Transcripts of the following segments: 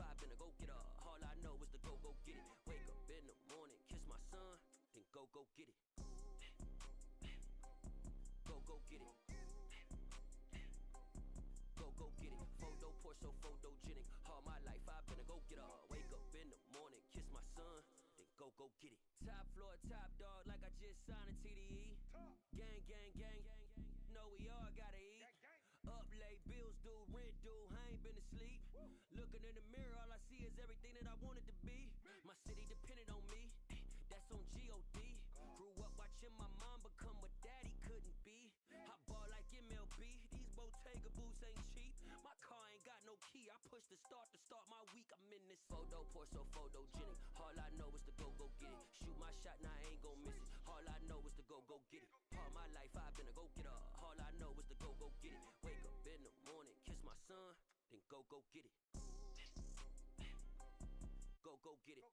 I've been a go-getter. All I know is to go get it. Wake up in the morning, kiss my son, then go get it. Go get it. Go get it. Photo poor, so photogenic. All my life I've been a go-getter. Wake up in the morning, kiss my son, then go get it. Top floor, top dog, like I just signed a TDE. Gang, gang, gang, know we all gotta eat. Up late, bills due, rent due, I ain't been asleep. Looking in the mirror, all I see is everything that I wanted to be. My city depended on me, that's on G.O.D. Grew up watching my mom become what daddy couldn't be. I ball like MLB, these Bottega boots ain't cheap. My car ain't got no key, I push the start to start my week. I'm in this photo poor, so photogenic. All I know is to go get it. Shoot my shot, now I ain't gon' miss it. All I know is to go get it. All my life I've been a go-getter. All I know is to go get it. Wake up in the morning, kiss my son, then go get it. Go get it.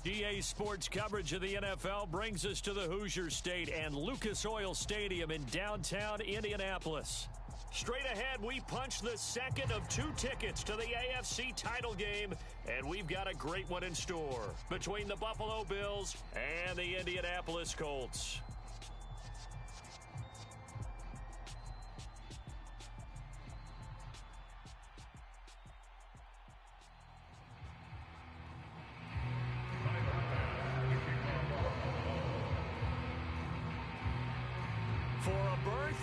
DA Sports coverage of the NFL brings us to the Hoosier State and Lucas Oil Stadium in downtown Indianapolis. Straight ahead, we punch the second of 2 tickets to the AFC title game, and we've got a great one in store between the Buffalo Bills and the Indianapolis Colts.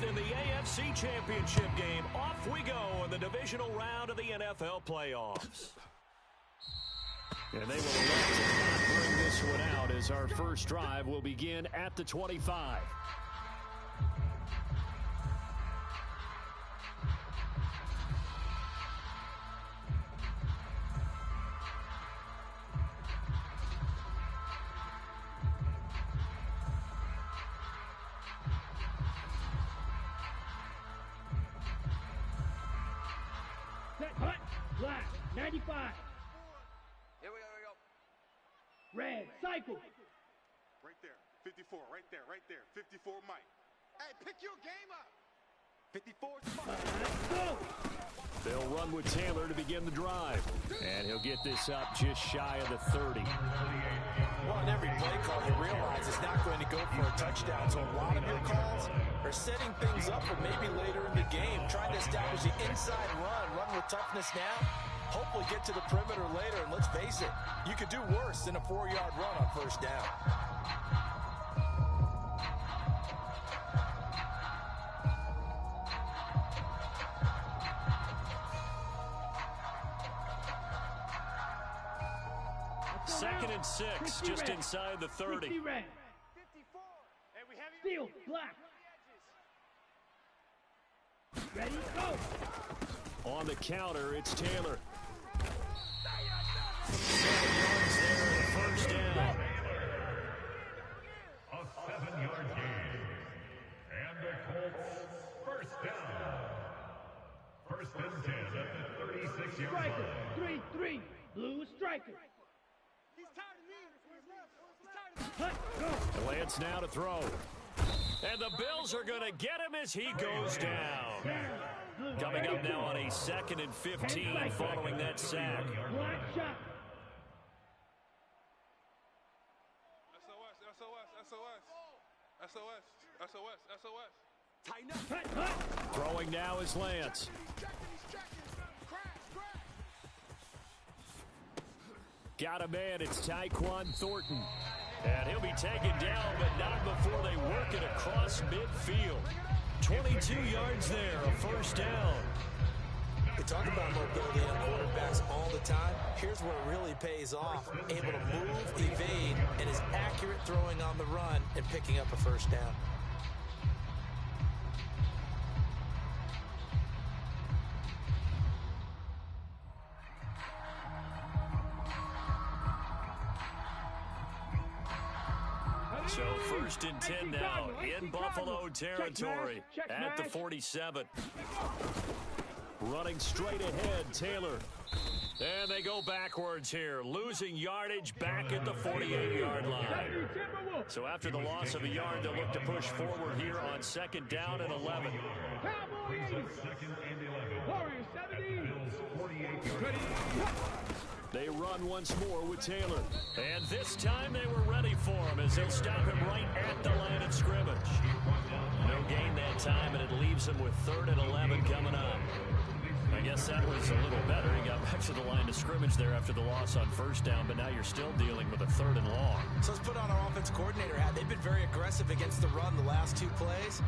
In the AFC Championship game, off we go in the divisional round of the NFL playoffs. And they will elect to not bring this one out as our first drive will begin at the 25. Black, 95. Here we go. Red, cycle. Right there, 54, right there. 54, Mike. Hey, pick your game up. 54, Let's go. They'll run with Taylor to begin the drive. And he'll get this up just shy of the 30. Well, in every play call, you realize it's not going to go for a touchdown. So a lot of your calls are setting things up for maybe later in the game, trying to establish the inside run with toughness now, hopefully get to the perimeter later. And let's face it, you could do worse than a 4-yard run on first down. Second and 6, just inside the 30. 50 red. 54. Hey, we have Steel, black. Ready, go. On the counter, it's Taylor. 7 yards there and a first down. A 7-yard gain. And the Colts first down. First and 10 at the 36-yard Striker, line. 3-3. Blue striker. He's tired of me. He's tired of me. Go. Lance now to throw. And the Bills are going to get him as he goes down. Coming up now on a 2nd and 15 following that sack. Black shot. SOS. Tighten up. Throwing now is Lance. Got a man, it's Tyquan Thornton. And he'll be taken down, but not before they work it across midfield. 22 yards there, a first down. We talk about mobility on quarterbacks all the time. Here's where it really pays off. Able to move, evade, and is accurate throwing on the run and picking up a first down. So first and 10 now in Buffalo territory at the 47. Running straight ahead, Taylor. And they go backwards here, losing yardage back at the 48-yard line. So after the loss of a yard, they'll look to push forward here on 2nd down and 11. Cowboy 80. Warriors 17. Ready. They run once more with Taylor. And this time they were ready for him as they'll stop him right at the line of scrimmage. No gain that time, and it leaves him with 3rd and 11 coming up. I guess that was a little better. He got back to the line of scrimmage there after the loss on 1st down, but now you're still dealing with a 3rd and long. So let's put on our offense coordinator hat. They've been very aggressive against the run the last 2 plays.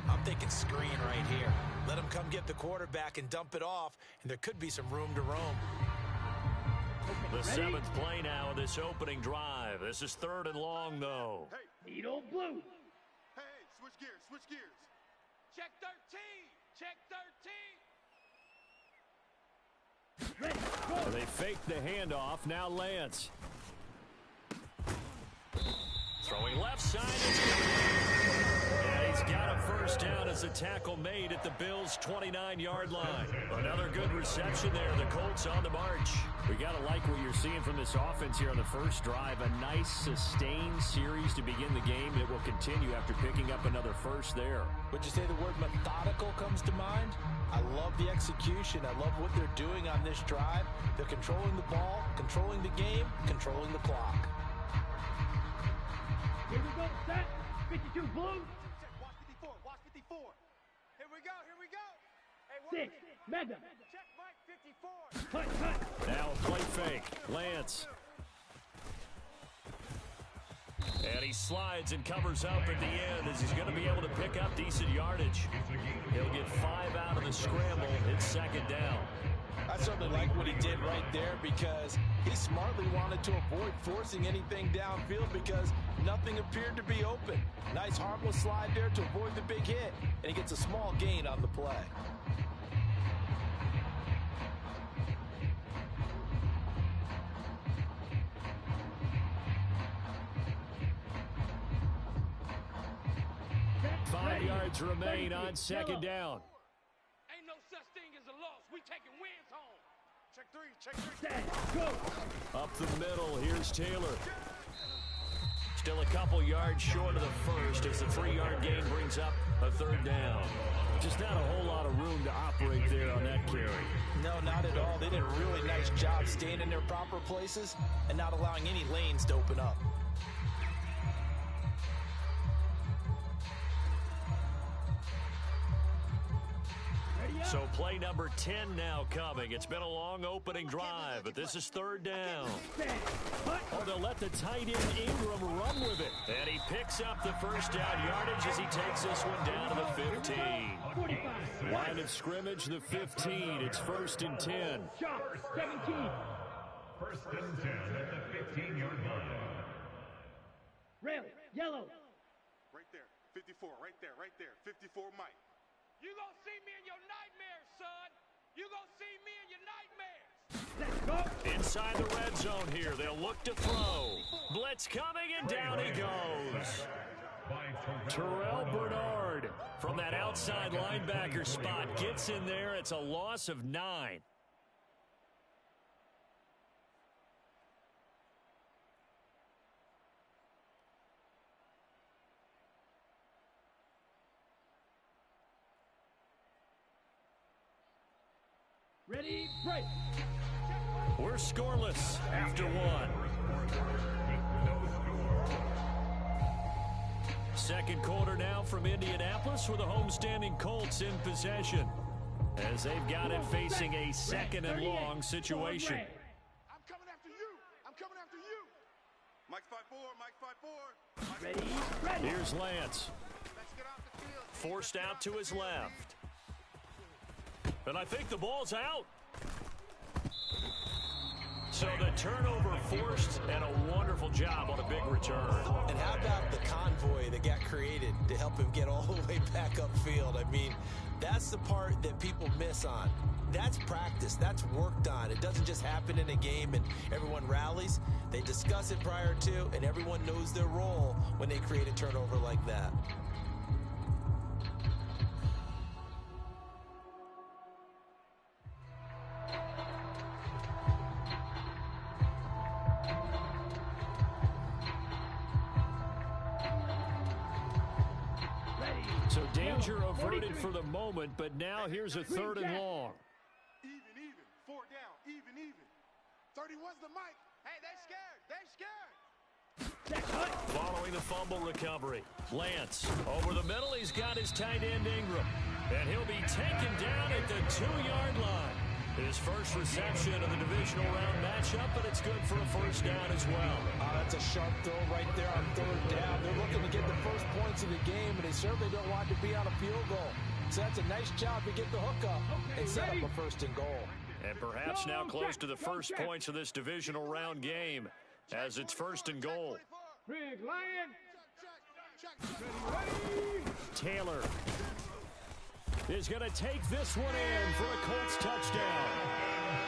I'm thinking screen right here. Let them come get the quarterback and dump it off, and there could be some room to roam. The 7th play now of this opening drive. This is 3rd and long, though. Hey. Needle blue. Hey, switch gears, switch gears. Check 13. Check 13. Ready. Go. They fake the handoff. Now Lance. Throwing left side. And he's got a 1st down as a tackle made at the Bills' 29-yard line. Another good reception there. The Colts on the march. We got to like what you're seeing from this offense here on the first drive. A nice, sustained series to begin the game that will continue after picking up another 1st there. Would you say the word methodical comes to mind? I love the execution. I love what they're doing on this drive. They're controlling the ball, controlling the game, controlling the clock. Here we go. Set. 52 blue. Check. Watch 54. Watch 54. Here we go. Here we go. Hey, 6. Mega. check Mike 54. Cut. Now a play fake. Lance. And he slides and covers up at the end as he's going to be able to pick up decent yardage. He'll get 5 out of the scramble. It's 2nd down. I certainly like what he did right there because he smartly wanted to avoid forcing anything downfield because nothing appeared to be open. Nice harmless slide there to avoid the big hit, and he gets a small gain on the play. Five yards remain on 2nd down. Ain't no such thing as a loss. We taking wins home. Check 3, check 3. Set. Go. Up the middle, here's Taylor. Still a couple yards short of the 1st as the 3-yard gain brings up a 3rd down. Just not a whole lot of room to operate there on that carry. No, not at all. They did a really nice job staying in their proper places and not allowing any lanes to open up. So play number 10 now coming. It's been a long opening drive, but this is 3rd down. Oh, they'll let the tight end Ingram run with it. And he picks up the 1st down yardage as he takes this one down to the 15. 45. Line of scrimmage, the 15. It's 1st and 10. Shot. 17. 1st and 10 at the 15-yard line. Rail. Yellow. Right there. 54, right there. 54, Mike. You gonna see me in your nightmares, son. You gonna see me in your nightmares. Let's go. Inside the red zone here. They'll look to throw. Blitz coming, and down he goes. Terrell Bernard from that outside linebacker spot gets in there. It's a loss of 9. Ready, break. We're scoreless after 1. Second quarter now from Indianapolis with the homestanding Colts in possession as they've got it facing a 2nd and long situation. I'm coming after you. I'm coming after you. Mike's 5-4, Mike's 5-4. Ready. Here's Lance. Let's get off the field. Forced out to his left. And I think the ball's out. So the turnover forced, and a wonderful job on a big return. And how about the convoy that got created to help him get all the way back upfield? I mean, that's the part that people miss on. That's practice. That's worked on. It doesn't just happen in a game and everyone rallies. They discuss it prior to, and everyone knows their role when they create a turnover like that. So danger averted for the moment, but now here's a 3rd and long. Even. 4 down. Even. 31's the mic. Hey, they scared. They scared. Following the fumble recovery, Lance over the middle. He's got his tight end Ingram, and he'll be taken down at the 2-yard line. His first reception of the divisional round matchup, but it's good for a first down as well. That's a sharp throw right there on 3rd down. They're looking to get the first points of the game, and they certainly don't want to be on a field goal. So that's a nice job to get the hook up and set up a 1st and goal. And perhaps now close to the first points of this divisional round game as it's 1st and goal. Big Lion. Taylor is going to take this one in for a Colts touchdown.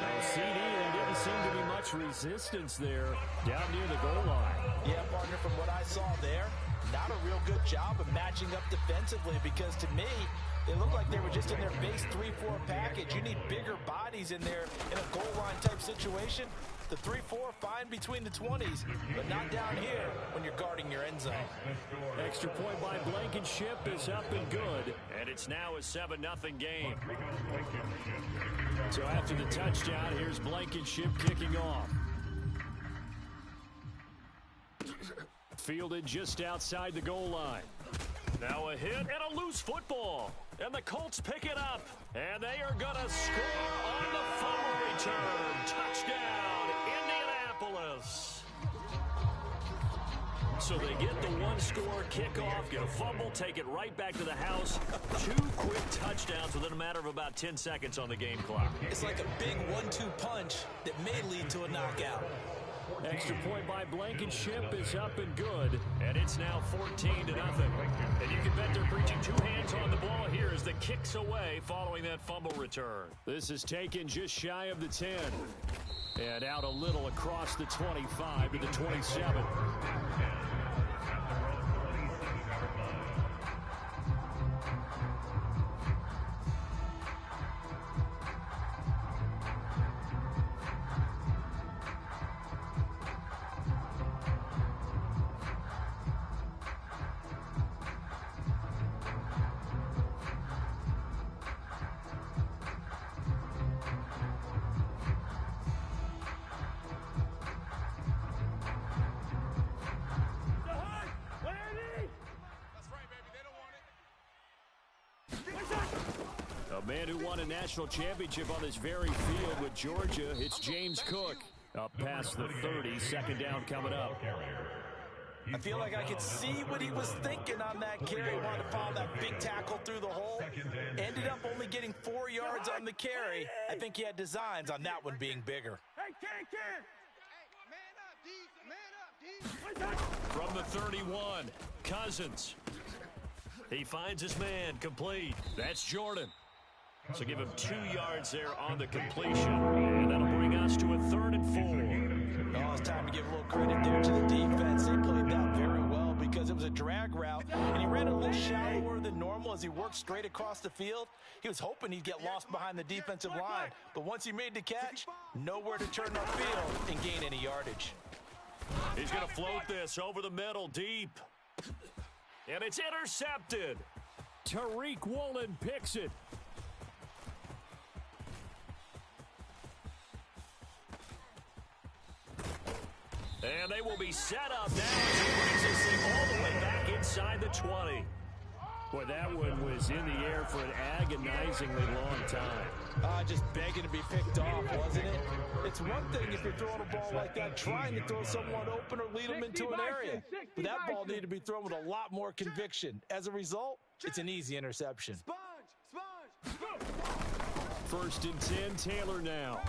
Now, CD, there didn't seem to be much resistance there down near the goal line. Yeah, partner, from what I saw there, not a real good job of matching up defensively because to me, it looked like they were just in their base 3-4 package. You need bigger bodies in there in a goal line type situation. The 3-4 fine between the 20s, but not down here when you're guarding your end zone. Extra point by Blankenship is up and good, and it's now a 7-0 game. So after the touchdown, here's Blankenship kicking off. Fielded just outside the goal line. Now a hit and a loose football. And the Colts pick it up. And they are going to score on the fumble return. Touchdown, Indianapolis. So they get the one-score kickoff, get a fumble, take it right back to the house. 2 quick touchdowns within a matter of about 10 seconds on the game clock. It's like a big 1-2 punch that may lead to a knockout. Extra point by Blankenship is up and good, and it's now 14-0. And you can bet they're preaching 2 hands on the ball here as the kick's away following that fumble return. This is taken just shy of the 10. And out a little across the 25 to the 27. Man who won a national championship on this very field with Georgia. It's James Cook up past the 30. 2nd down coming up. I feel like I could see what he was thinking on that carry. He wanted to follow that big tackle through the hole. Ended up only getting 4 yards on the carry. I think he had designs on that one being bigger. Hey, Ken. Man up, D. From the 31, Cousins. He finds his man, complete. That's Jordan. So give him 2 yards there on the completion. And that'll bring us to a 3rd and 4. Oh, it's time to give a little credit there to the defense. They played that very well because it was a drag route. And he ran a little shallower than normal as he worked straight across the field. He was hoping he'd get lost behind the defensive line. But once he made the catch, nowhere to turn upfield and gain any yardage. He's going to float this over the middle, deep. And it's intercepted. Tariq Woolen picks it. And they will be set up now as he brings this thing all the way back inside the 20. Boy, that one was in the air for an agonizingly long time. Just begging to be picked off, wasn't it? It's one thing if you're throwing a ball like that, trying to throw someone open or lead them into an area. But that ball needed to be thrown with a lot more conviction. As a result, it's an easy interception. Sponge. 1st and 10, Taylor now.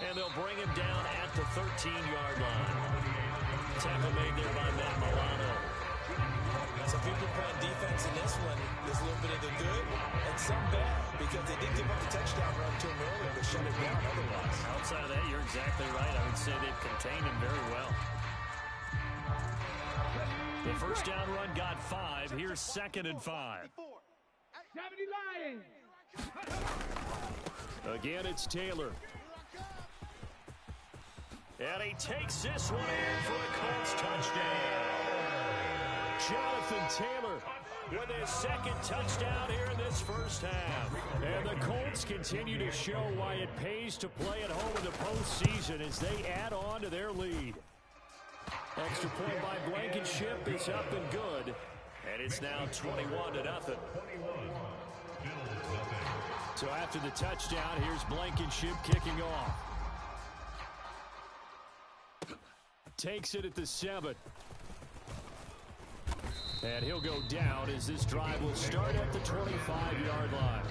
And they'll bring him down at the 13-yard line. Tackle made there by Matt Milano. Some people playing defense in this one. There's a little bit of the good and some bad because they did give up the touchdown run to him earlier, but shut it down otherwise. Outside of that, you're exactly right. I would say they've contained him very well. The first down run got 5. Here's 2nd and 5. 70 Lions. Again, it's Taylor. And he takes this one in for a Colts touchdown. Jonathan Taylor with his second touchdown here in this first half. And the Colts continue to show why it pays to play at home in the postseason as they add on to their lead. Extra point by Blankenship is up and good. And it's now 21-0. So after the touchdown, here's Blankenship kicking off. Takes it at the 7. And he'll go down as this drive will start at the 25-yard line.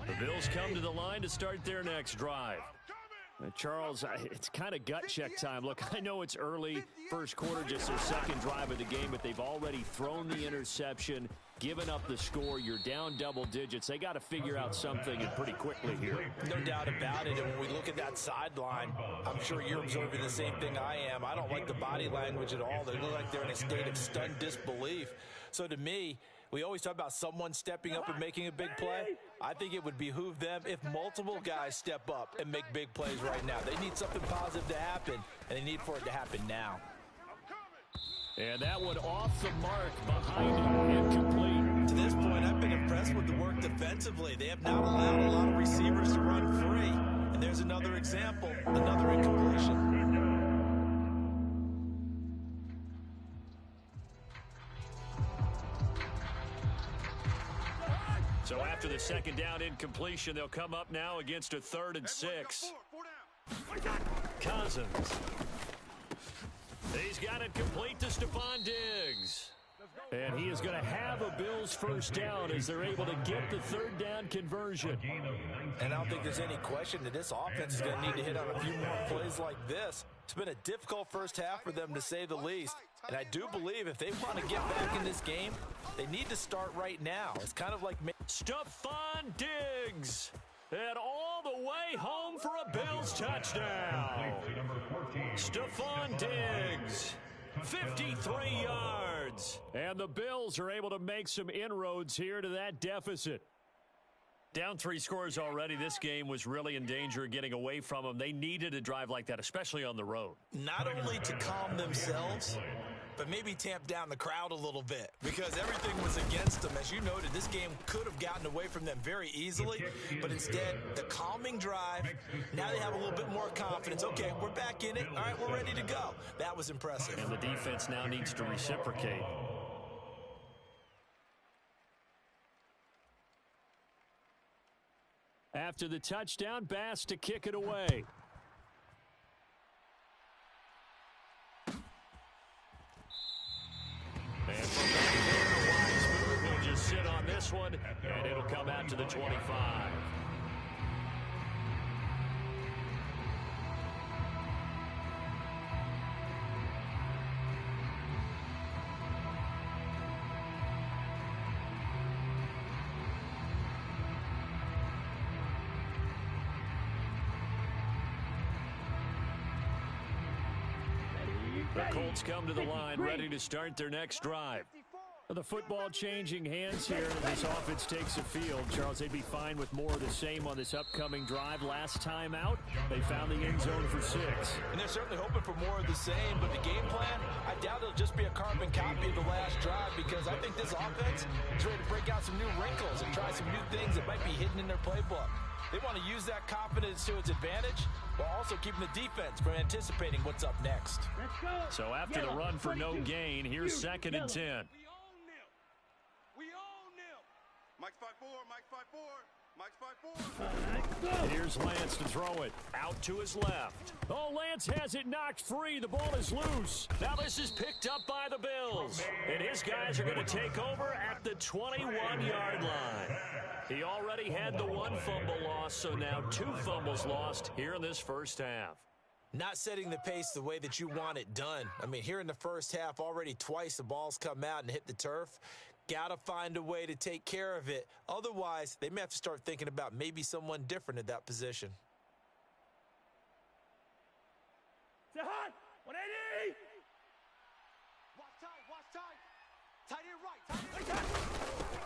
The Bills come to the line to start their next drive. Charles, it's kind of gut check time. Look, I know it's early, first quarter, just their second drive of the game, but they've already thrown the interception, given up the score. You're down double digits. They got to figure out something and pretty quickly here. No doubt about it. And when we look at that sideline, I'm sure you're observing the same thing I am. I don't like the body language at all. They look like they're in a state of stunned disbelief. So to me, we always talk about someone stepping up and making a big play. I think it would behoove them if multiple guys step up and make big plays right now. They need something positive to happen, and they need for it to happen now. And that one off the mark behind him, incomplete. To this point, I've been impressed with the work defensively. They have not allowed a lot of receivers to run free. And there's another example, another incompletion. So after the second down incompletion, they'll come up now against a 3rd and 6. Cousins. He's got it complete to Stephon Diggs. And he is going to have a Bills first down as they're able to get the 3rd down conversion. And I don't think there's any question that this offense is going to need to hit on a few more plays like this. It's been a difficult first half for them, to say the least. And I do believe if they want to get back in this game, they need to start right now. It's kind of like... Stephon Diggs. And all the way home for a Bills touchdown. Stephon Diggs. 53 yards. And the Bills are able to make some inroads here to that deficit. Down 3 scores already. This game was really in danger of getting away from them. They needed a drive like that, especially on the road. Not only to calm themselves, but maybe tamp down the crowd a little bit, because everything was against them. As you noted, this game could have gotten away from them very easily, but instead, the calming drive, now they have a little bit more confidence. Okay, we're back in it. All right, we're ready to go. That was impressive. And the defense now needs to reciprocate. After the touchdown, Bass to kick it away. And from back there, Wiseman will just sit on this one, and it'll come out to the 25. The Colts come to the line, ready to start their next drive. The football changing hands here as this offense takes the field. Charles, they'd be fine with more of the same on this upcoming drive. Last time out, they found the end zone for 6. And they're certainly hoping for more of the same, but the game plan, I doubt it'll just be a carbon copy of the last drive, because I think this offense is ready to break out some new wrinkles and try some new things that might be hidden in their playbook. They want to use that confidence to its advantage while also keeping the defense from anticipating what's up next. So after the run for no gain, here's 2nd and 10. We own them. Mike's 5-4, Mike's 5-4, Mike's 5-4. Here's Lance to throw it. Out to his left. Oh, Lance has it knocked free. The ball is loose. Now this is picked up by the Bills. And his guys are going to take over at the 21-yard line. He already had the 1 fumble loss, so now 2 fumbles lost here in this first half. Not setting the pace the way that you want it done. I mean, here in the first half, already twice the ball's come out and hit the turf. Got to find a way to take care of it. Otherwise, they may have to start thinking about maybe someone different at that position. Hot 180.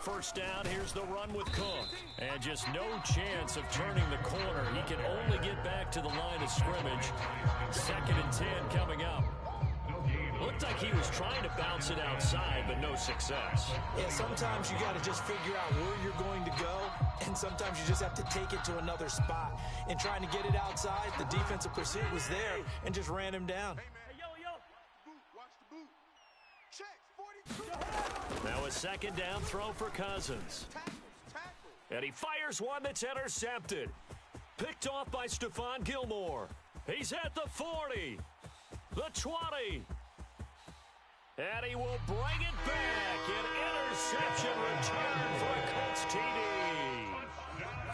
First down, here's the run with Cook. And just no chance of turning the corner. He can only get back to the line of scrimmage. 2nd and 10 coming up. Looked like he was trying to bounce it outside, but no success. Yeah, sometimes you got to just figure out where you're going to go, and sometimes you just have to take it to another spot. In trying to get it outside, the defensive pursuit was there and just ran him down. Now a 2nd down throw for Cousins. And he fires one that's intercepted. Picked off by Stephon Gilmore. He's at the 40, the 20. And he will bring it back. An interception return for a Colts TD.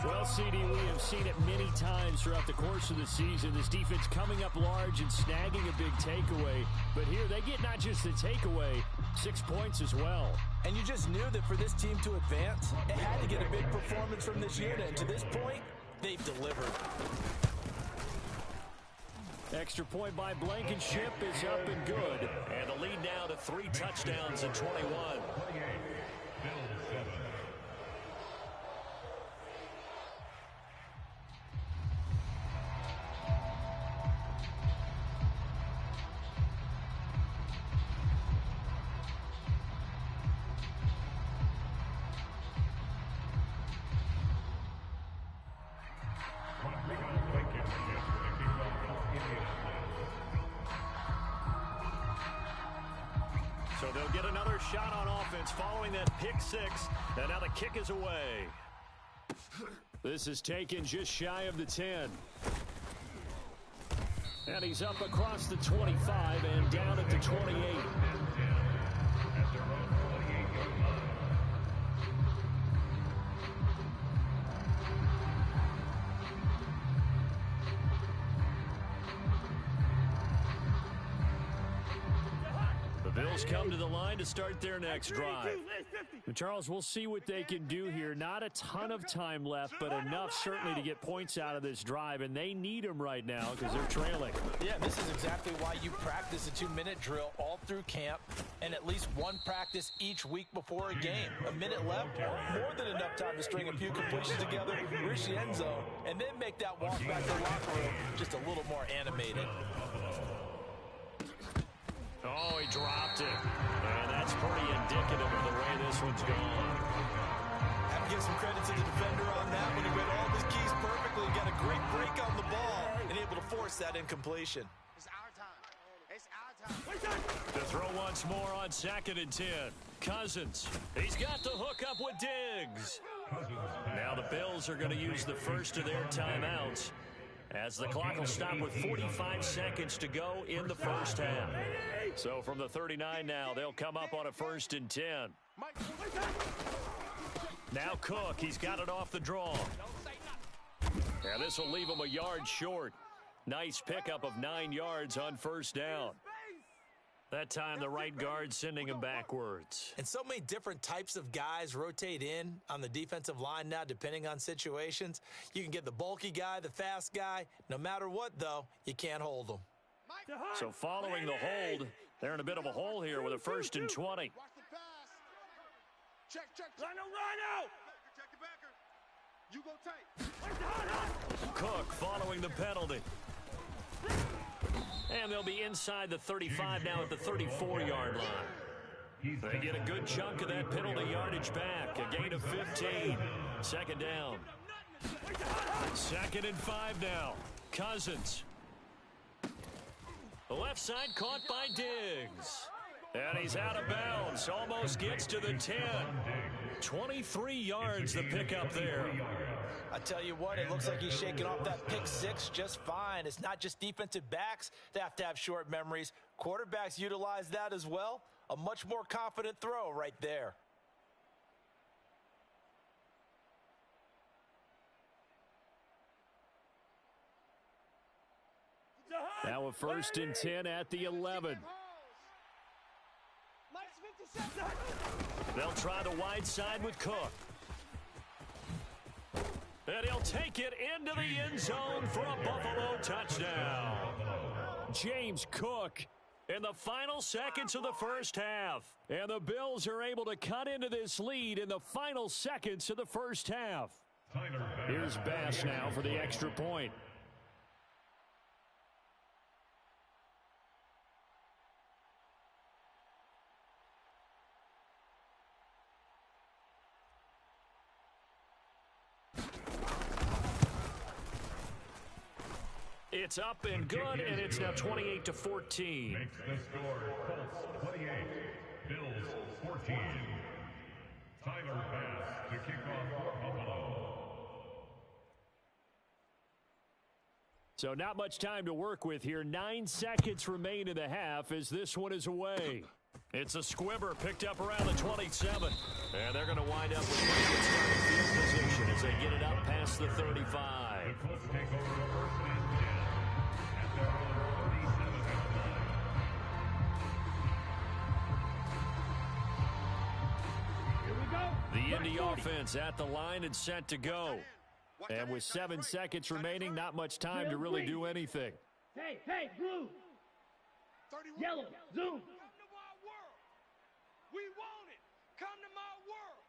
Well, CD, we have seen it many times throughout the course of the season. This defense coming up large and snagging a big takeaway. But here they get not just the takeaway, 6 points as well. And you just knew that for this team to advance, it had to get a big performance from this unit. And to this point, they've delivered. Extra point by Blankenship is up and good. And the lead now to 3 touchdowns and 21. So they'll get another shot on offense following that pick 6. And now the kick is away. This is taken just shy of the 10. And he's up across the 25 and down at the 28. Bills come to the line to start their next drive. Charles, we'll see what they can do here. Not a ton of time left, but enough certainly to get points out of this drive, and they need them right now because they're trailing. Yeah, this is exactly why you practice a 2-minute drill all through camp and at least one practice each week before a game. A minute left, more than enough time to string a few completions together, reach the end zone, and then make that walk back to the locker room just a little more animated. Oh, he dropped it. And that's pretty indicative of the way this one's gone. Have to give some credit to the defender on that one. He read all of his keys perfectly, got a great break on the ball, and able to force that incompletion. It's our time. It's our time. To throw once more on 2nd and 10. Cousins. He's got the hook up with Diggs. Now the Bills are going to use the first of their timeouts, as the clock will stop with 45 seconds to go in the first half. So from the 39 now, they'll come up on a 1st and 10. Now Cook, he's got it off the draw. And this will leave him a yard short. Nice pickup of 9 yards on 1st down. That time the right guard sending him backwards. And so many different types of guys rotate in on the defensive line now, depending on situations. You can get the bulky guy, the fast guy. No matter what, though, you can't hold them. So following the hold, they're in a bit of a hole here with a 1st and 20. Watch the pass. Check. Rhino. Check the backer. You go tight. Cook following the penalty. And they'll be inside the 35 now at the 34-yard line. They get a good chunk of that penalty yardage back. A gain of 15. 2nd down. 2nd and 5 now. Cousins. The left side caught by Diggs. And he's out of bounds. Almost gets to the 10. 23 yards the pickup there. I tell you what, it looks like he's shaking off that pick 6 just fine. It's not just defensive backs that have to have short memories. Quarterbacks utilize that as well. A much more confident throw right there. Now a 1st and 10 at the 11. They'll try the wide side with Cook. And he'll take it into the end zone for a Buffalo touchdown. James Cook in the final seconds of the first half. And the Bills are able to cut into this lead in the final seconds of the first half. Here's Bass now for the extra point. It's up and good, and it's now 28-14. Makes the score Colts 28, Bills 14. Tyler Bass to kick off for Buffalo. So not much time to work with here. 9 seconds remain in the half as this one is away. It's a squibber picked up around the 27. And they're going to wind up with great starting field position as they get it up past the 35. The Colts take over the first and 10 at their own 37-yard line. Here we go. The Indy offense at the line and set to go. And with 7 seconds remaining, not much time to really do anything. Hey, blue. Yellow, zoom. Come to my world. We want it. Come to my world.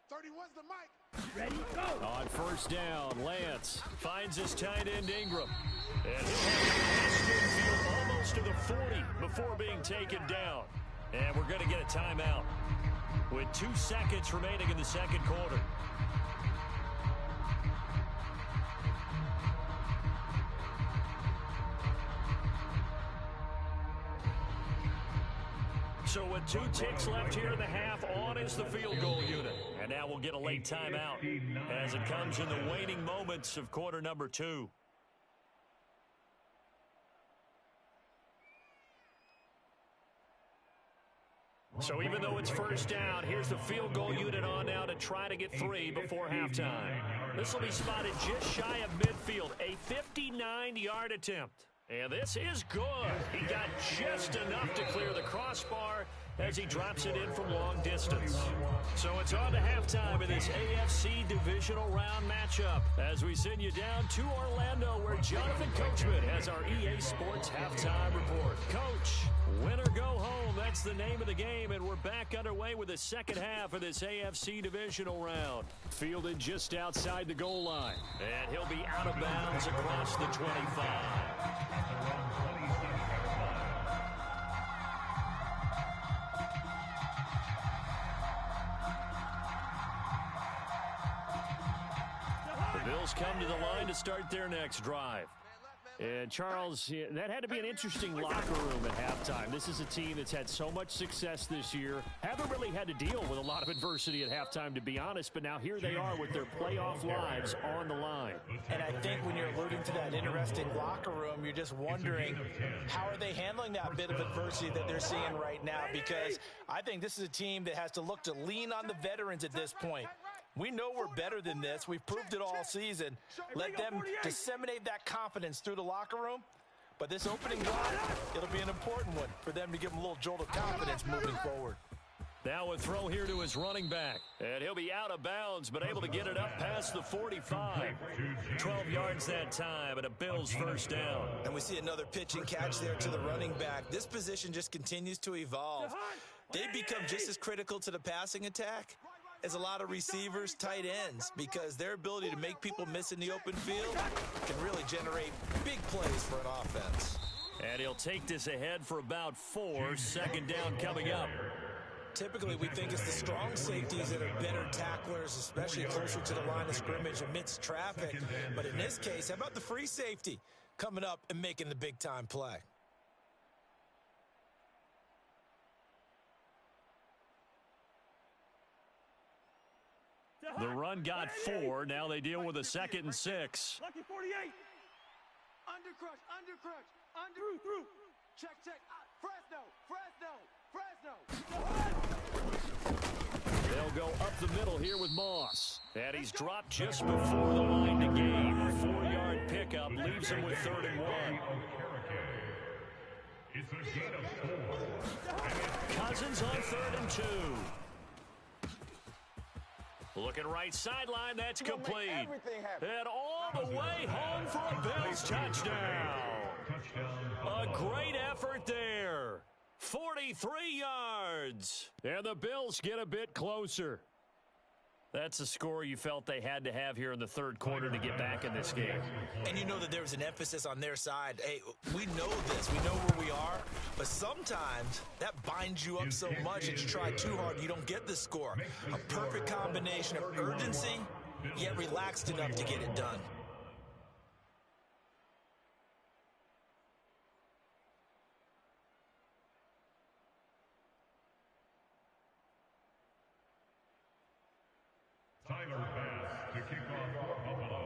31's the mic. Ready, go. On first down, Lance finds his tight end Ingram. And he'll have to pass midfield almost to the 40 before being taken down. And we're going to get a timeout with 2 seconds remaining in the second quarter. So with 2 ticks left here in the half, on is the field goal unit. And now we'll get a late timeout as it comes in the waning moments of quarter number 2. So even though it's first down, here's the field goal unit on now to try to get 3 before halftime. This will be spotted just shy of midfield, a 59-yard attempt. And this is good. He got just enough to clear the crossbar as he drops it in from long distance. So it's on to halftime in this AFC divisional round matchup as we send you down to Orlando where Jonathan Coachman has our EA Sports halftime report. Coach, win or go home, that's the name of the game, and we're back underway with the second half of this AFC divisional round. Fielded just outside the goal line, and he'll be out of bounds across the 25. The Bills come to the line to start their next drive. And, Charles, that had to be an interesting locker room at halftime. This is a team that's had so much success this year. Haven't really had to deal with a lot of adversity at halftime, to be honest, but now here they are with their playoff lives on the line. And I think when you're alluding to that interesting locker room, you're just wondering how are they handling that bit of adversity that they're seeing right now, because I think this is a team that has to look to lean on the veterans at this point. We know we're better than this. We've proved it all season. Let them disseminate that confidence through the locker room. But this opening drive, it'll be an important one for them to give them a little jolt of confidence moving forward. Now a throw here to his running back. And he'll be out of bounds, but able to get it up past the 45. 12 yards that time, and a Bills first down. And we see another pitch and catch there to the running back. This position just continues to evolve. They become just as critical to the passing attack as a lot of receivers, tight ends, because their ability to make people miss in the open field can really generate big plays for an offense. And he'll take this ahead for about 4. Second down coming up. Typically, we think it's the strong safeties that are better tacklers, especially closer to the line of scrimmage amidst traffic. But in this case, how about the free safety coming up and making the big-time play? The run got 4. Now they deal with a 2nd and 6. Lucky 48. Under through. Check. Fresno. They'll go up the middle here with Moss. And he's dropped just before the line to gain. A 4-yard pickup leaves him with 3rd and 1. It's a gain of 4. Cousins on 3rd and 2. Looking right sideline, that's complete. And all the way home for a Bills touchdown. A great effort there. 43 yards. And the Bills get a bit closer. That's a score you felt they had to have here in the third quarter to get back in this game. And you know that there was an emphasis on their side. Hey, we know this. We know where we are. But sometimes that binds you up so much that you try too hard, you don't get the score. A perfect combination of urgency, yet relaxed enough to get it done. Tyler Bass to kick off for Buffalo.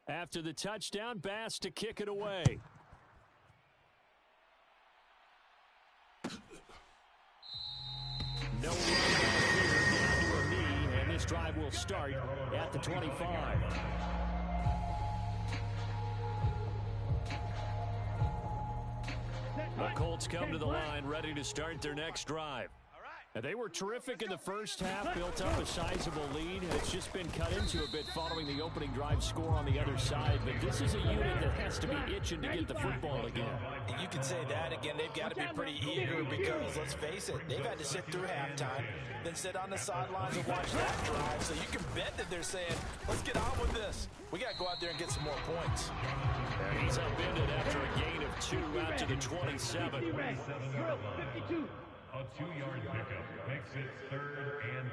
After the touchdown, Bass to kick it away. No run here, down to a knee, and this drive will start at the 25. The Colts come to the line, ready to start their next drive. And they were terrific in the first half, built up a sizable lead. It's just been cut into a bit following the opening drive score on the other side. But this is a unit that has to be itching to get the football again. And you can say that again. They've got to be pretty eager because, let's face it, they've had to sit through halftime, then sit on the sidelines and watch that drive. So you can bet that they're saying, let's get on with this. We got to go out there and get some more points. And he's upended after a gain of 2 out to the 27. 52. A 2-yard pickup makes it 3rd and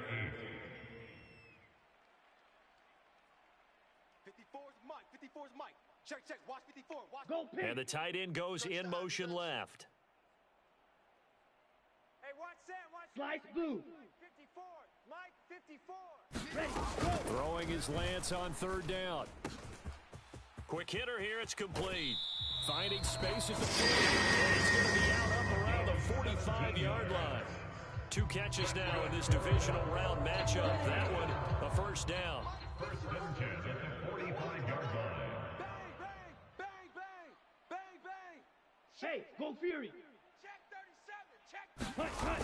8. 54's Mike. 54's Mike. Check. Watch 54. Watch. Go pick. And the tight end goes in motion left. Hey, watch that. Watch Slice blue. 54. Mike, 54. Ready, go. Throwing his Lance on 3rd down. Quick hitter here. It's complete. Finding space at the 40. And he's going to be out up around the 45-yard line. 2 catches now in this divisional round matchup. That one, a first down. First and 10 at the 45-yard line. Bang, bang, bang, bang, bang. Hey, go Fury. Check 37. Check. Cut.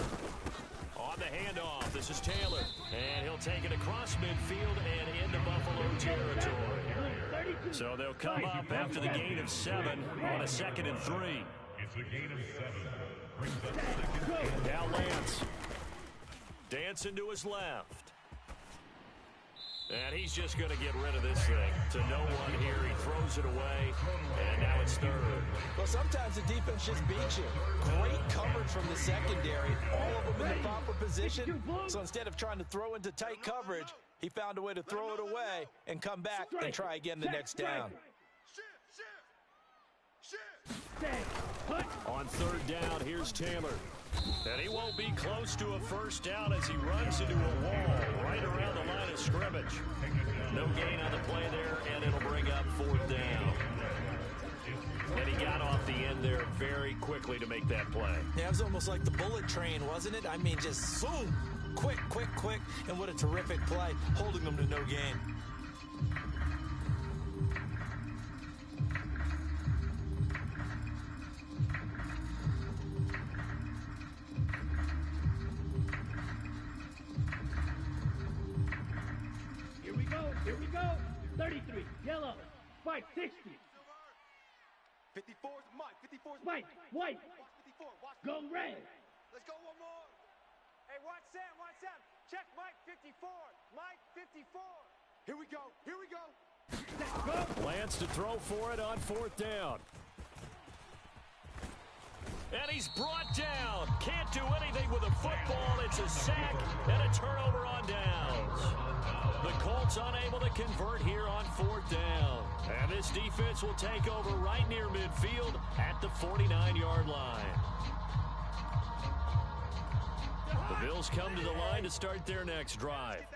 On the handoff, this is Taylor. And he'll take it across midfield and into Buffalo territory. So they'll come up after the gain of 7 on a 2nd and 3. It's a gain of 7. Brings up 2nd and Now Lance. Dancing to his left. And he's just going to get rid of this thing to no one here. He throws it away, and now it's 3rd. Well, sometimes the defense just beats you. Great coverage from the secondary. All of them in the proper position. So instead of trying to throw into tight coverage, he found a way to throw it away and come back and try again the next down. On 3rd down, here's Taylor. And he won't be close to a first down as he runs into a wall right around the line of scrimmage. No gain on the play there, and it'll bring up 4th down. And he got off the end there very quickly to make that play. Yeah, it was almost like the bullet train, wasn't it? I mean, just zoom, quick, and what a terrific play, holding them to no gain. Here we go. 33. Yellow. White. 60. 54's Mike. 54's White. White. Watch 54. Watch. Go red. Let's go one more. Hey, watch that. Watch that. Check Mike, 54. Mike, 54. Here we go. Let's go. Lance to throw for it on 4th down. And he's brought down. Can't do anything with a football. It's a sack and a turnover on downs. The Colts unable to convert here on 4th down. And this defense will take over right near midfield at the 49-yard line. The Bills come to the line to start their next drive.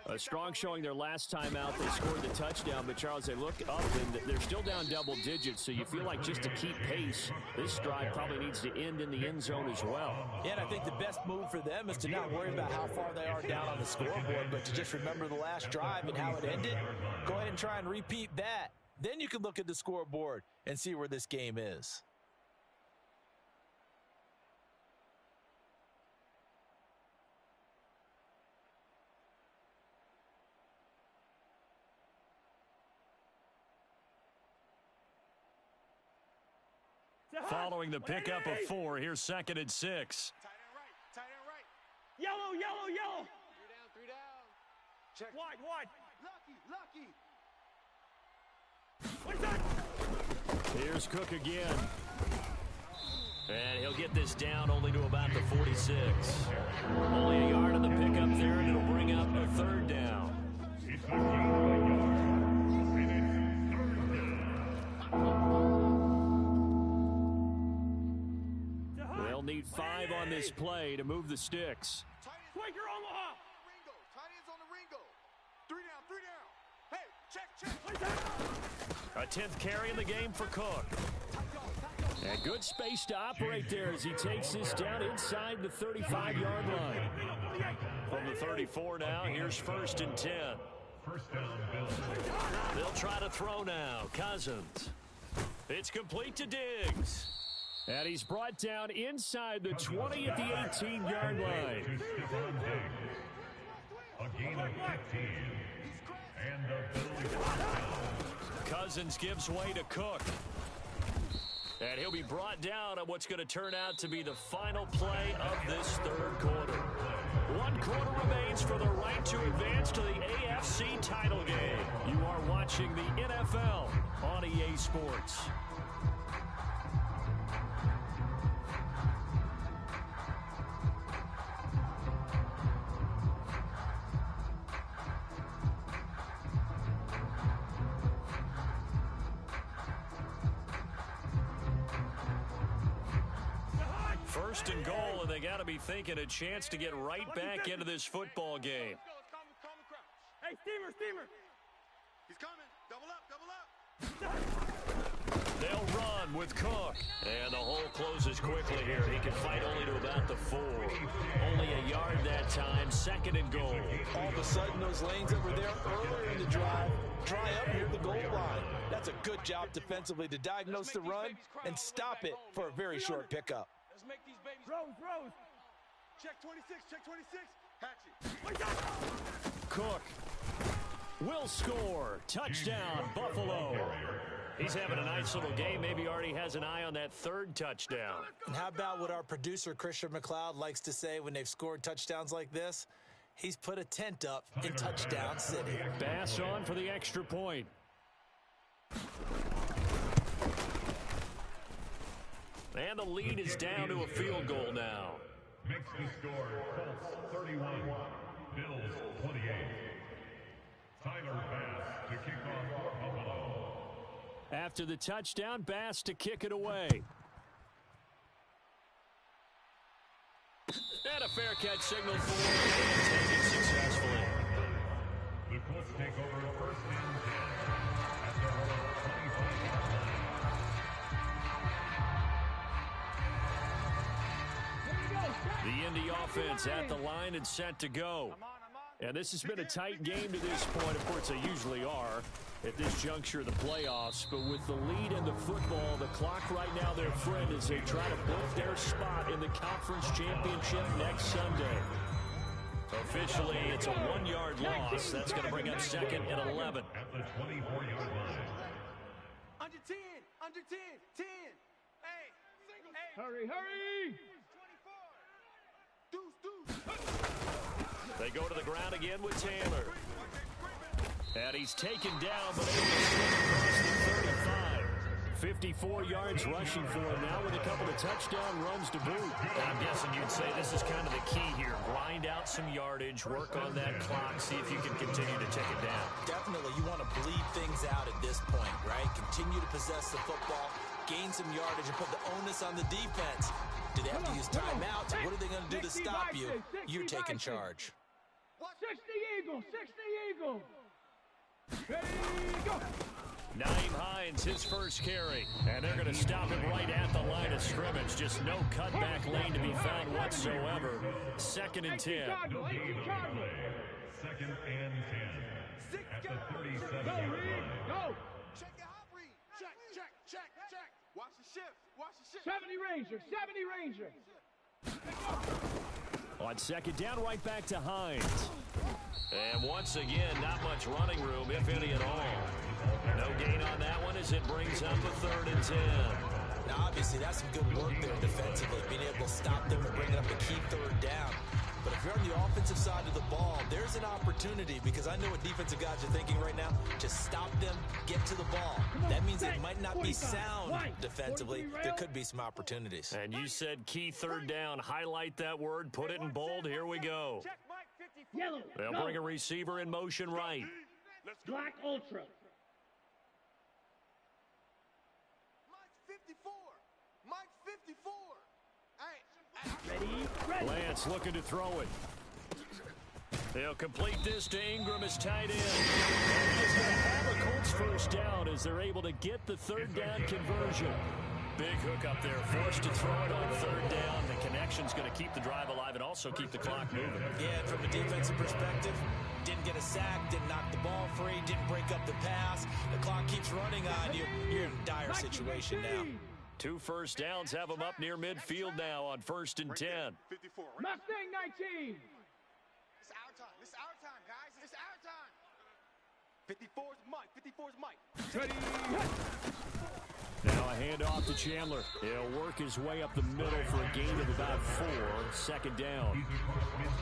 A strong showing their last time out. They scored the touchdown, but Charles, they look up and they're still down double digits, so you feel like just to keep pace, this drive probably needs to end in the end zone as well. Yeah, and I think the best move for them is to not worry about how far they are down on the scoreboard, but to just remember the last drive and how it ended. Go ahead and try and repeat that. Then you can look at the scoreboard and see where this game is. Following the pickup of 4, here's 2nd and 6. Tight end right. Tight end right. Yellow, yellow, yellow. 3 down. Check. Wide, wide. Lucky. What's that? Here's Cook again. And he'll get this down only to about the 46. Only a yard on the pickup there, and it'll bring up a 3rd down. It's a gain of a yard. And it's 3rd down. They'll need 5 on this play to move the sticks. Quaker Omaha. Ringo. Tight ends on the Ringo. 3 down. 3 down. Hey, check. A 10th carry in the game for Cook. And good space to operate there as he takes this down inside the 35-yard line. From the 34 now, here's 1st and 10. First down, Bills. They'll try to throw now. Cousins. It's complete to Diggs. And he's brought down inside the 20 at the 18-yard line. To Stephon Diggs. A gain of 15. And the Bills first down. Cousins gives way to Cook. And he'll be brought down on what's going to turn out to be the final play of this 3rd quarter. 1 quarter remains for the right to advance to the AFC title game. You are watching the NFL on EA Sports. First and goal, and they got to be thinking a chance to get right back into this football game. Hey, steamer, steamer. He's coming. Double up. They'll run with Cook. And the hole closes quickly here. He can fight only to about the 4. Only a yard that time. 2nd and goal. All of a sudden, those lanes that were there earlier in the drive dry up near the goal line. That's a good job defensively to diagnose the run and stop it for a very short pickup. Let's make these babies. Rose. Check 26. Check 26. Hatchet. Cook will score. Touchdown, Buffalo. He's having a nice little game. Maybe already has an eye on that 3rd touchdown. And how about what our producer, Christian McLeod, likes to say when they've scored touchdowns like this? He's put a tent up in Touchdown City. Bass on for the extra point. And the lead is down to a field goal now. Makes the score Colts 31, Bills 28. Tyler Bass to kick off for Buffalo. After the touchdown, Bass to kick it away. And a fair catch signal for and taken successfully. The Colts take over 1st and 10 at their own 25-yard line. The Indy offense at the line and set to go. And this has been a tight game to this point. Of course, they usually are at this juncture of the playoffs. But with the lead in the football, the clock right now, their friend, as they try to book their spot in the conference championship next Sunday. Officially, it's a 1-yard loss. That's going to bring up 2nd and 11. At the 24-yard line. Under 10. Under 10. 10. Hey. Hurry, hurry. 24. Deuce. They go to the ground again with Taylor. And he's taken down, but able to slip across the 35. 54 yards rushing for him now with a couple of touchdown runs to boot. I'm guessing you'd say this is kind of the key here. Grind out some yardage, work on that clock, see if you can continue to take it down. Definitely, you want to bleed things out at this point, right? Continue to possess the football, gain some yardage, and put the onus on the defense. Do they have to use timeouts? What are they going to do to stop you? You're taking charge. 60 Eagle, 60 Eagle. Ready, go. Naeem Hines, his first carry. And they're going to stop him right at the line of scrimmage. Just no cutback lane to be found whatsoever. 2nd and 10. No gain on the play. 2nd and 10. At the 37-yard line. Go. Check your hop read. Check. Watch the shift. 70 Ranger, 70 Ranger. On 2nd down, right back to Hines. And once again, not much running room, if any at all. No gain on that one as it brings up a 3rd and 10. Now, obviously, that's some good work there defensively, being able to stop them and bring it up a key third down. But if you're on the offensive side of the ball, there's an opportunity, because I know what defensive guys are thinking right now. Just stop them, get to the ball. That means it might not be sound defensively. There could be some opportunities. And you said key third down. Highlight that word, put it in bold. Here we go. Yellow. They'll bring a receiver in motion right. Black Ultra. Mike 54. Mike 54. Ready. Lance looking to throw it. They'll complete this to Ingram as tight end. He's going to have a Colts first down as they're able to get the third down conversion. Big hook up there, forced to throw it on third down. The connection's going to keep the drive alive and also keep the clock moving. Yeah, and from a defensive perspective, didn't get a sack, didn't knock the ball free, didn't break up the pass. The clock keeps running on you. You're in a dire situation now. 2 first downs have them up near midfield now on 1st and 10. 54. Mustang 19. It's our time. It's our time, guys. It's our time. 54's Mike. 54's Mike. Now a handoff to Chandler. He'll work his way up the middle for a gain of about 4. 2nd down.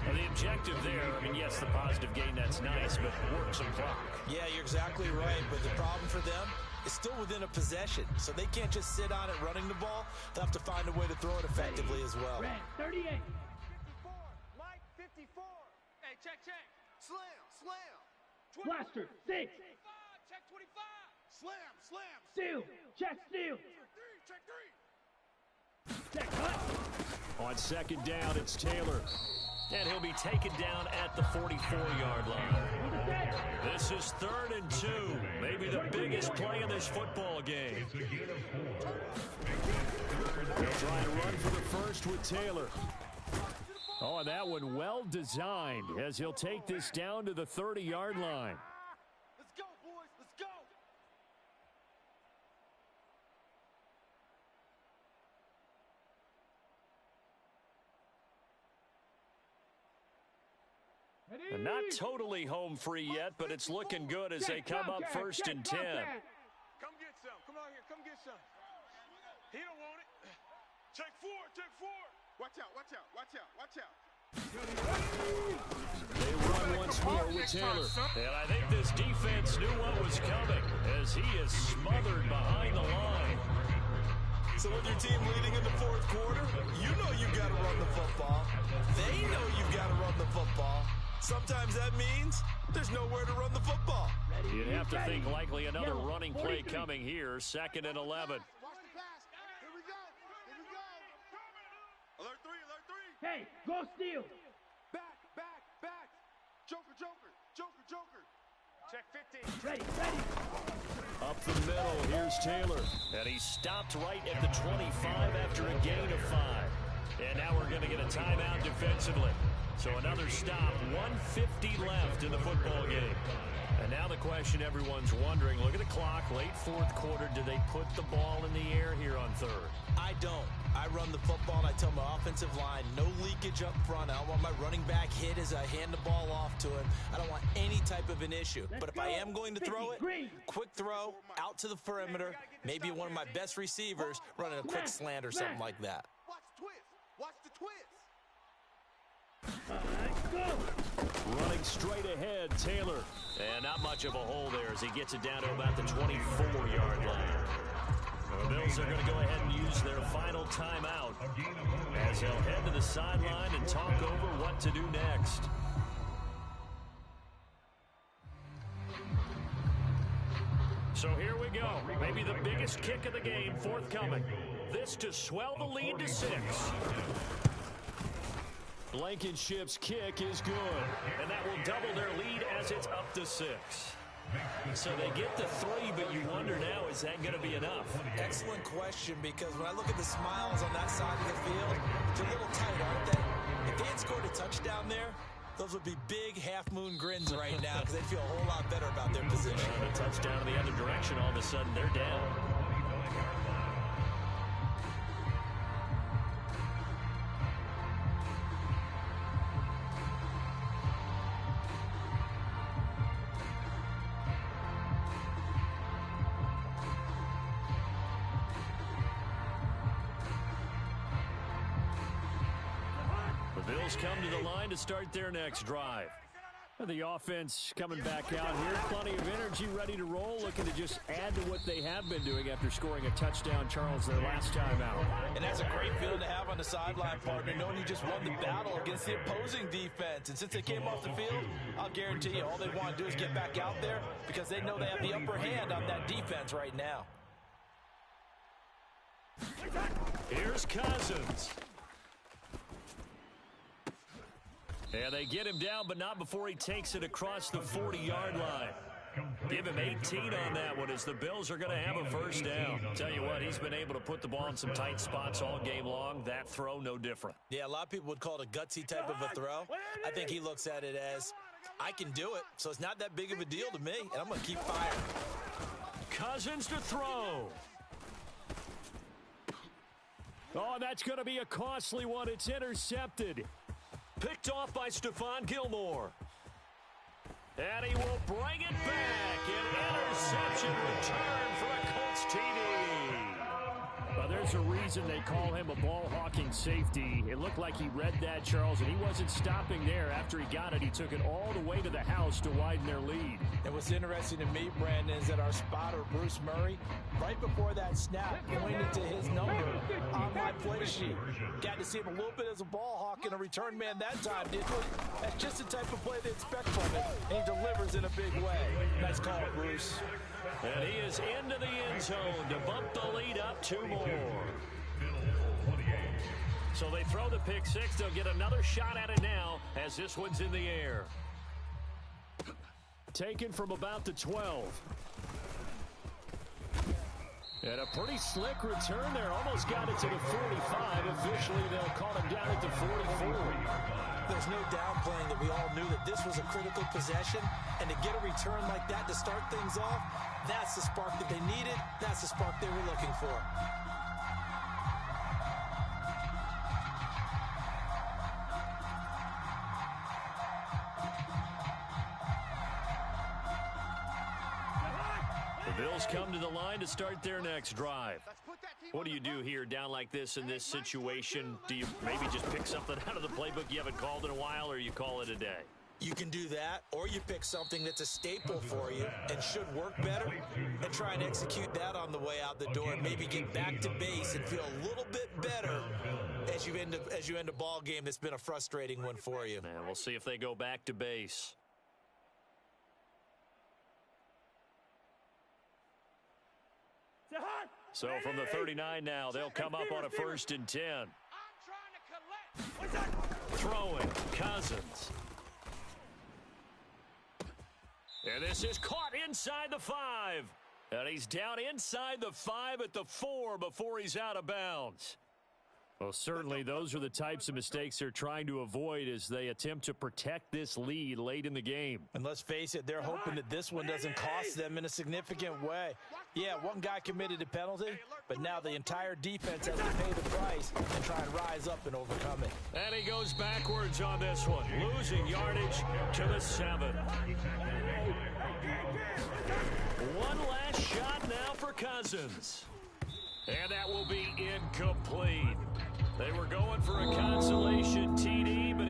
And the objective there, I mean, yes, the positive gain, that's nice, but work some clock. Yeah, you're exactly right, but the problem for them is still within a possession, so they can't just sit on it running the ball. They'll have to find a way to throw it effectively as well. Red 38. 54. Mike 54. Hey, check. Slam. Slam. Blaster 6. Check 25. Slam. Steal. Check steal. Check 3. Check cut. On 2nd down, it's Taylor. And he'll be taken down at the 44-yard line. This is 3rd and 2. Maybe the biggest play in this football game. They'll try and run for the first with Taylor. Oh, and that one well designed as he'll take this down to the 30-yard line. Let's go, boys. Let's go. And not totally home free yet, but it's looking good as they come up 1st and 10. Come get some. Come out here. Come get some. He don't want it. Check 4. Watch out. They run once more with Taylor. And I think this defense knew what was coming as he is smothered behind the line. So with your team leading in the 4th quarter, you know you've got to run the football. They know you've got to run the football. Sometimes that means there's nowhere to run the football. You'd have to think likely another running play coming here, 2nd and 11. Watch the pass. Here we go. Alert 3. Hey, go steal. Back. Joker. Check 15. Ready. Up the middle, here's Taylor. And he stopped right at the 25 after a gain of 5. And now we're going to get a timeout defensively. So another stop, 1:50 left in the football game. And now the question everyone's wondering, look at the clock, late 4th quarter, do they put the ball in the air here on 3rd? I don't. I run the football, and I tell my offensive line, no leakage up front. I don't want my running back hit as I hand the ball off to him. I don't want any type of an issue. But if I am going to throw it, quick throw, out to the perimeter, maybe one of my best receivers running a quick slant or something like that. Watch the twist. Running straight ahead, Taylor. And not much of a hole there as he gets it down to about the 24-yard line. The Bills are going to go ahead and use their final timeout as they'll head to the sideline and talk over what to do next. So here we go. Maybe the biggest kick of the game forthcoming. This to swell the lead to 6. Blankenship's kick is good, and that will double their lead as it's up to 6. So they get the 3, but you wonder now, is that going to be enough? Excellent question, because when I look at the smiles on that side of the field, they're a little tight, aren't they? If they had scored a touchdown there, those would be big half-moon grins right now because they'd feel a whole lot better about their position. And a touchdown in the other direction, all of a sudden they're down. The Bills come to the line to start their next drive. The offense coming back out here. Plenty of energy, ready to roll, looking to just add to what they have been doing after scoring a touchdown, Charles, their last time out. And that's a great feeling to have on the sideline, partner, knowing you just won the battle against the opposing defense. And since they came off the field, I'll guarantee you all they want to do is get back out there because they know they have the upper hand on that defense right now. Here's Cousins. And they get him down, but not before he takes it across the 40-yard line. Give him 18 on that one as the Bills are going to have a first down. Tell you what, he's been able to put the ball in some tight spots all game long. That throw, no different. Yeah, a lot of people would call it a gutsy type of a throw. I think he looks at it as, I can do it, so it's not that big of a deal to me, and I'm going to keep firing. Cousins to throw. Oh, that's going to be a costly one. It's intercepted. Picked off by Stephon Gilmore. And he will bring it back. An interception return for a Colts TD. There's a reason they call him a ball-hawking safety. It looked like he read that, Charles, and he wasn't stopping there. After he got it, he took it all the way to the house to widen their lead. And what's interesting to me, Brandon, is that our spotter, Bruce Murray, right before that snap, pointed to his number on my play sheet. Got to see him a little bit as a ball hawk and a return man that time. That's just the type of play they expect from him, and he delivers in a big way. Nice call, Bruce. And he is into the end zone to bump the lead up 2 more. So they throw the pick six. They'll get another shot at it now as this one's in the air. Taken from about the 12. And a pretty slick return there. Almost got it to the 45. Officially, they'll call him down at the 44. There's no downplaying that we all knew that this was a critical possession. And to get a return like that to start things off, that's the spark that they needed. That's the spark they were looking for. The Bills come to the line to start their next drive. What do you do here down like this in this situation? Do you maybe just pick something out of the playbook you haven't called in a while, or you call it a day? You can do that, or you pick something that's a staple for you and should work better and try and execute that on the way out the door and maybe get back to base and feel a little bit better as you end a ball game that's been a frustrating one for you. And we'll see if they go back to base. So from the 39 now, they'll come up on a 1st and 10. Throwing, Cousins. And this is caught inside the 5. And he's down inside the 5 at the 4 before he's out of bounds. Well, certainly those are the types of mistakes they're trying to avoid as they attempt to protect this lead late in the game. And let's face it, they're hoping that this one doesn't cost them in a significant way. Yeah, one guy committed a penalty, but now the entire defense has to pay the price and try and rise up and overcome it. And he goes backwards on this one, losing yardage to the 7. One last shot now for Cousins. And that will be incomplete. They were going for a consolation TD, but